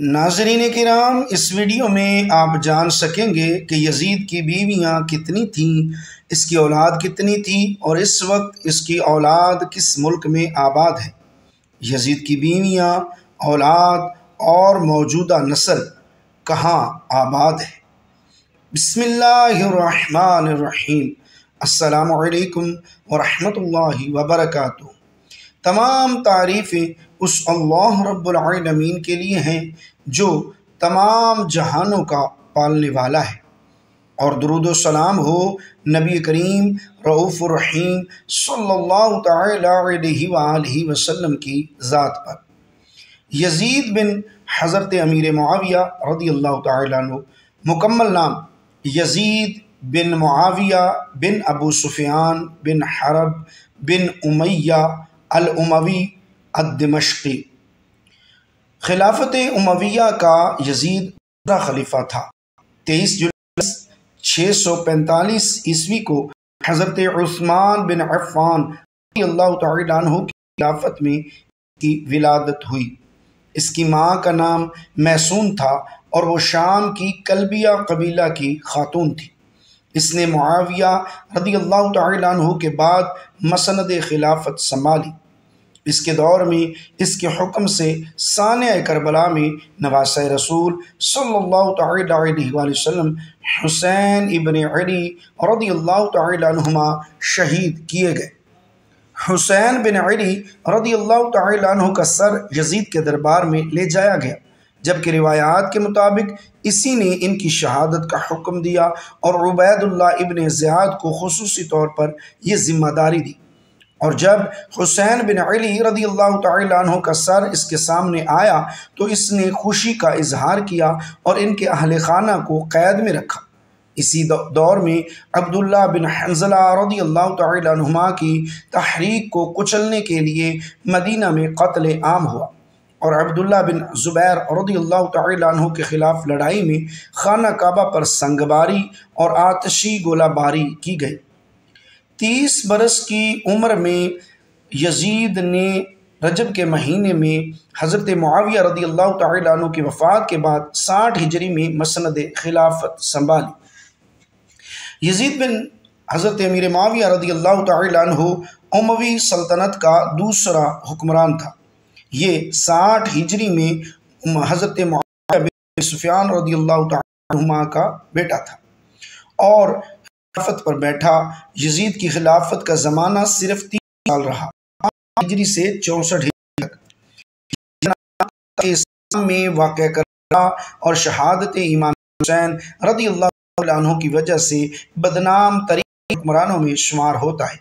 ناظرین کرام، اس ویڈیو میں آپ جان سکیں گے کہ یزید کی بیویاں کتنی تھیں، اس کی اولاد کتنی تھی اور اس وقت اس کی اولاد کس ملک میں آباد ہے۔ یزید کی بیویاں، اولاد اور موجودہ نسل کہاں آباد ہے۔ بسم اللہ الرحمن الرحیم۔ السلام علیکم ورحمۃ اللہ وبرکاتہ۔ تمام تعریفیں اس اللہ رب العالمین کے لیے ہیں جو تمام جہانوں کا پالنے والا ہے، اور درود و سلام ہو نبی کریم رؤوف الرحیم صلی اللہ تعالی علیہ وآلہ وسلم کی ذات پر۔ یزید بن حضرت امیر معاویہ رضی اللہ تعالیٰ عنہ، مکمل نام یزید بن معاویہ بن ابو سفیان بن حرب بن امیہ الاموی الدمشقی۔ خلافت امویہ کا یزید دوسرا خلیفہ تھا۔ 23 جولائی 645 عیسوی کو حضرت عثمان بن عفان رضی اللہ تعالیٰ عنہ کی خلافت میں کی ولادت ہوئی۔ اس کی ماں کا نام میسون تھا اور وہ شام کی کلبیہ قبیلہ کی خاتون تھی۔ اس نے معاویہ رضی اللہ تعالیٰ عنہ کے بعد مسند خلافت سنبھالی۔ اس کے دور میں اس کے حکم سے سانحہ کربلا میں نواسہ رسول صلی اللہ تعالیٰ علیہ وآلہ وسلم حسین ابن علی رضی اللہ تعالیٰ عنہما شہید کیے گئے۔ حسین بن علی رضی اللہ تعالیٰ عنہ کا سر یزید کے دربار میں لے جایا گیا، جبکہ روایات کے مطابق اسی نے ان کی شہادت کا حکم دیا اور عبید اللہ ابن زیاد کو خصوصی طور پر یہ ذمہ داری دی۔ اور جب حسین بن علی رضی اللہ تعالیٰ عنہ کا سر اس کے سامنے آیا تو اس نے خوشی کا اظہار کیا اور ان کے اہل خانہ کو قید میں رکھا۔ اسی دور میں عبداللہ بن حنظلہ رضی اللہ تعالیٰ عنہما کی تحریک کو کچلنے کے لیے مدینہ میں قتل عام ہوا، اور عبداللہ بن زبیر رضی اللہ تعالیٰ عنہ کے خلاف لڑائی میں خانہ کعبہ پر سنگباری اور آتشی گولہ باری کی گئی۔ 30 برس کی عمر میں یزید نے رجب کے مہینے میں حضرت معاویہ رضی اللہ تعالیٰ عنہ کی وفات کے بعد 60 ہجری میں مسند خلافت سنبھالی۔ یزید بن حضرت امیر معاویہ رضی اللہ تعالیٰ عنہ اموی سلطنت کا دوسرا حکمران تھا۔ یہ 60 ہجری میں حضرت معاویہ بن سفیان رضی اللہ تعالیٰ عنہ کا بیٹا تھا اور خلافت پر بیٹھا۔ یزید کی خلافت کا زمانہ صرف 3 سال رہا، 8 ہجری سے 64 ہجری تک۔ اسلام میں واقع کربلا اور شہادت امام حسین رضی اللہ عنہ کی وجہ سے بدنام ترین حکمرانوں میں شمار ہوتا ہے۔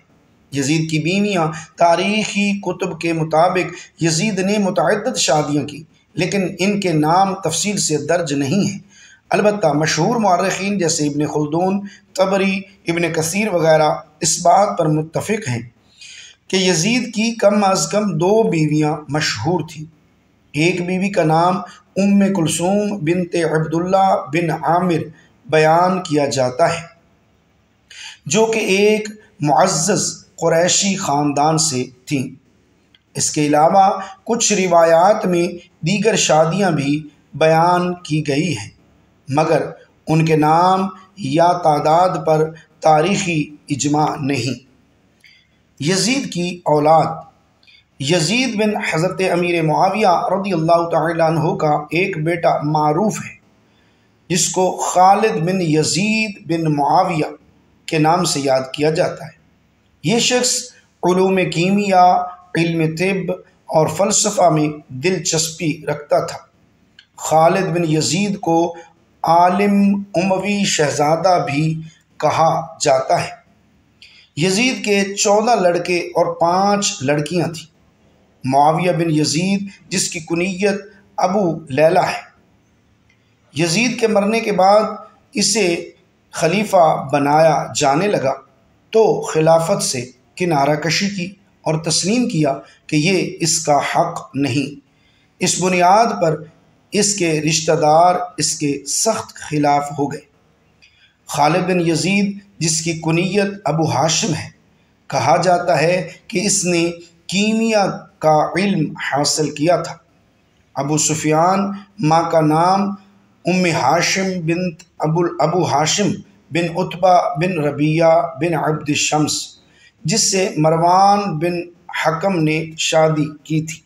یزید کی بیویاں، تاریخی کتب کے مطابق یزید نے متعدد شادیاں کی، لیکن ان کے نام تفصیل سے درج نہیں ہیں۔ البتہ مشہور مورخین جیسے ابن خلدون، طبری، ابن کثیر وغیرہ اس بات پر متفق ہیں کہ یزید کی کم از کم 2 بیویاں مشہور تھیں۔ ایک بیوی کا نام ام کلثوم بنت عبداللہ بن عامر بیان کیا جاتا ہے، جو کہ ایک معزز قریشی خاندان سے تھیں۔ اس کے علاوہ کچھ روایات میں دیگر شادیاں بھی بیان کی گئی ہیں، مگر ان کے نام یا تعداد پر تاریخی اجماع نہیں۔ یزید کی اولاد۔ یزید بن حضرت امیر معاویہ رضی اللہ تعالیٰ عنہ کا ایک بیٹا معروف ہے، جس کو خالد بن یزید بن معاویہ کے نام سے یاد کیا جاتا ہے۔ یہ شخص علوم کیمیاء، علم طب اور فلسفہ میں دلچسپی رکھتا تھا۔ خالد بن یزید کو عالم اموی شہزادہ بھی کہا جاتا ہے۔ یزید کے 14 لڑکے اور 5 لڑکیاں تھیں۔ معاویہ بن یزید، جس کی کنیت ابو لیلہ ہے، یزید کے مرنے کے بعد اسے خلیفہ بنایا جانے لگا تو خلافت سے کنارہ کشی کی اور تسلیم کیا کہ یہ اس کا حق نہیں۔ اس بنیاد پر اس کے رشتہ دار اس کے سخت خلاف ہو گئے۔ خالد بن یزید، جس کی کنیت ابو ہاشم ہے، کہا جاتا ہے کہ اس نے کیمیا کا علم حاصل کیا تھا۔ ابو سفیان ماں کا نام ہاشم بنت ابو ہاشم بن عتبہ بن ربیعہ بن عبد الشمس، جس سے مروان بن حکم نے شادی کی تھی،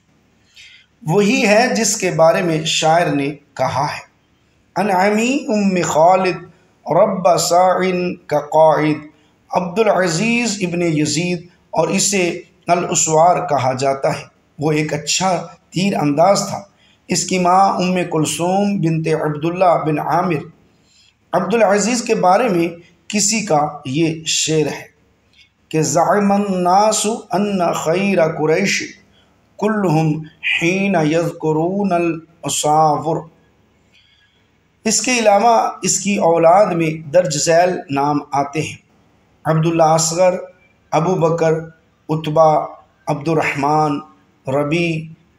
وہی ہے جس کے بارے میں شاعر نے کہا ہے: انعمی خالد رب ساعن کا قائد۔ عبد العزیز ابن یزید، اور اسے الاسوار کہا جاتا ہے، وہ ایک اچھا تیر انداز تھا۔ اس کی ماں کلثوم بنت عبداللہ بن عامر۔ عبد العزیز کے بارے میں کسی کا یہ شعر ہے کہ زعم الناس ان خیر قریش کلہم حین یذکرون الاساور۔ اس کے علاوہ اس کی اولاد میں درج ذیل نام آتے ہیں: عبداللہ اصغر، ابو بکر، عتبہ، عبد الرحمن، ربیع،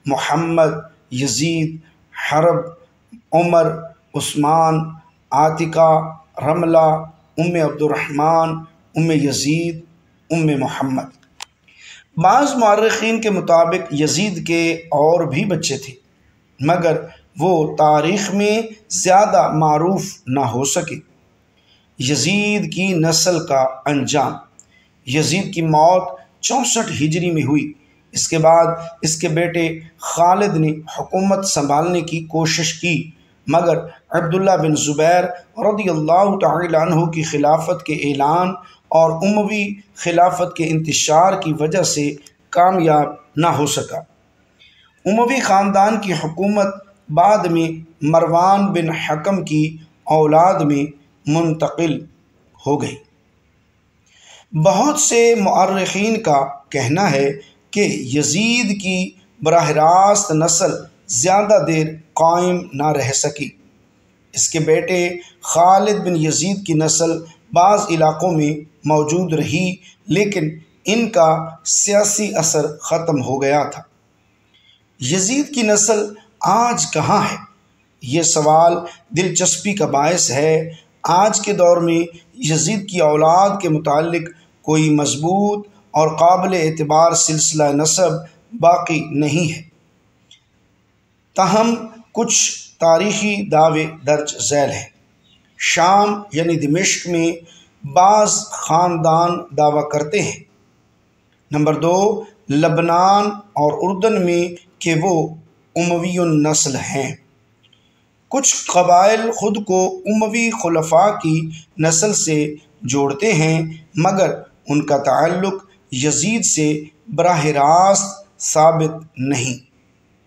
محمد، یزید، حرب، عمر، عثمان، عاتکہ، رملہ، عبد الرحمن، یزید، محمد۔ بعض مورخین کے مطابق یزید کے اور بھی بچے تھے، مگر وہ تاریخ میں زیادہ معروف نہ ہو سکے۔ یزید کی نسل کا انجام: یزید کی موت 64 ہجری میں ہوئی۔ اس کے بعد اس کے بیٹے خالد نے حکومت سنبھالنے کی کوشش کی، مگر عبداللہ بن زبیر رضی اللہ تعالی عنہ کی خلافت کے اعلان اور اموی خلافت کے انتشار کی وجہ سے کامیاب نہ ہو سکا۔ اموی خاندان کی حکومت بعد میں مروان بن حکم کی اولاد میں منتقل ہو گئی۔ بہت سے مورخین کا کہنا ہے کہ یزید کی براہ راست نسل زیادہ دیر قائم نہ رہ سکی۔ اس کے بیٹے خالد بن یزید کی نسل بعض علاقوں میں موجود رہی، لیکن ان کا سیاسی اثر ختم ہو گیا تھا۔ یزید کی نسل آج کہاں ہے؟ یہ سوال دلچسپی کا باعث ہے۔ آج کے دور میں یزید کی اولاد کے متعلق کوئی مضبوط اور قابل اعتبار سلسلہ نسب باقی نہیں ہے، تاہم کچھ تاریخی دعوے درج ذیل ہیں۔ شام یعنی دمشق میں بعض خاندان دعویٰ کرتے ہیں۔ نمبر 2، لبنان اور اردن میں کہ وہ اموی النسل ہیں۔ کچھ قبائل خود کو اموی خلفاء کی نسل سے جوڑتے ہیں، مگر ان کا تعلق یزید سے براہ راست ثابت نہیں۔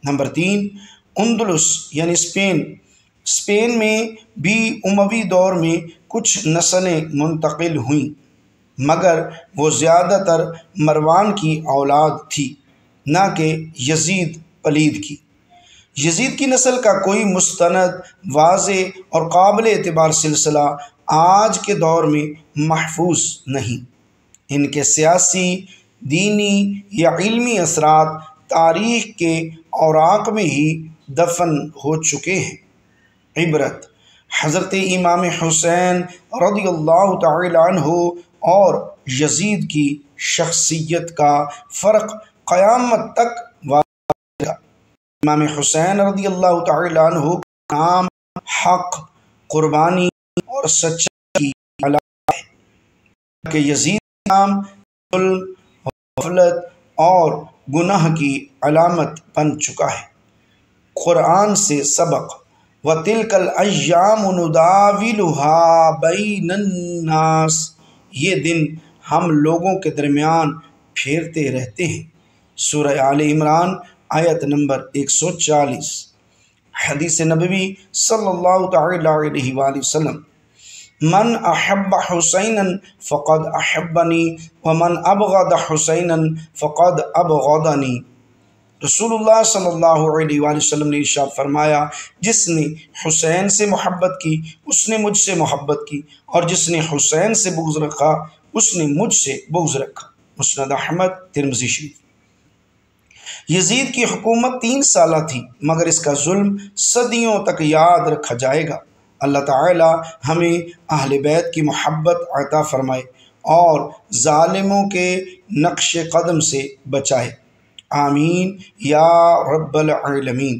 نمبر 3، اندلس یعنی اسپین میں بھی اموی دور میں کچھ نسلیں منتقل ہوئیں، مگر وہ زیادہ تر مروان کی اولاد تھی، نہ کہ یزید پلید کی۔ یزید کی نسل کا کوئی مستند، واضح اور قابل اعتبار سلسلہ آج کے دور میں محفوظ نہیں۔ ان کے سیاسی، دینی یا علمی اثرات تاریخ کے اوراق میں ہی دفن ہو چکے ہیں۔ عبرت: حضرت امام حسین رضی اللہ تعالی عنہ اور یزید کی شخصیت کا فرق قیامت تک واضح رہے گا۔ امام حسین رضی اللہ تعالی عنہ کا نام حق، قربانی اور سچائی کی علامت ہے، کہ یزید کا نام ظلم، غفلت اور گناہ کی علامت بن چکا ہے۔ قرآن سے سبق: وَتِلْكَ الْأَيَّامُ نُدَاوِلُهَا بَيْنَ النَّاسِ۔ یہ دن ہم لوگوں کے درمیان پھیرتے رہتے ہیں۔ سورہ آل عمران آیت نمبر 140۔ حدیث نبوی صلی اللہ تعالی علیہ وآلہ وسلم: من احب حسینا فقد احبنی ومن ابغض حسینا فقد ابغضنی۔ رسول اللہ صلی اللہ علیہ وآلہ وسلم نے ارشاد فرمایا: جس نے حسین سے محبت کی اس نے مجھ سے محبت کی، اور جس نے حسین سے بغض رکھا اس نے مجھ سے بغض رکھا۔ مسند احمد، ترمذی شریف۔ یزید کی حکومت 3 سالہ تھی، مگر اس کا ظلم صدیوں تک یاد رکھا جائے گا۔ اللہ تعالی ہمیں اہل بیت کی محبت عطا فرمائے اور ظالموں کے نقش قدم سے بچائے۔ آمین یا رب العالمین۔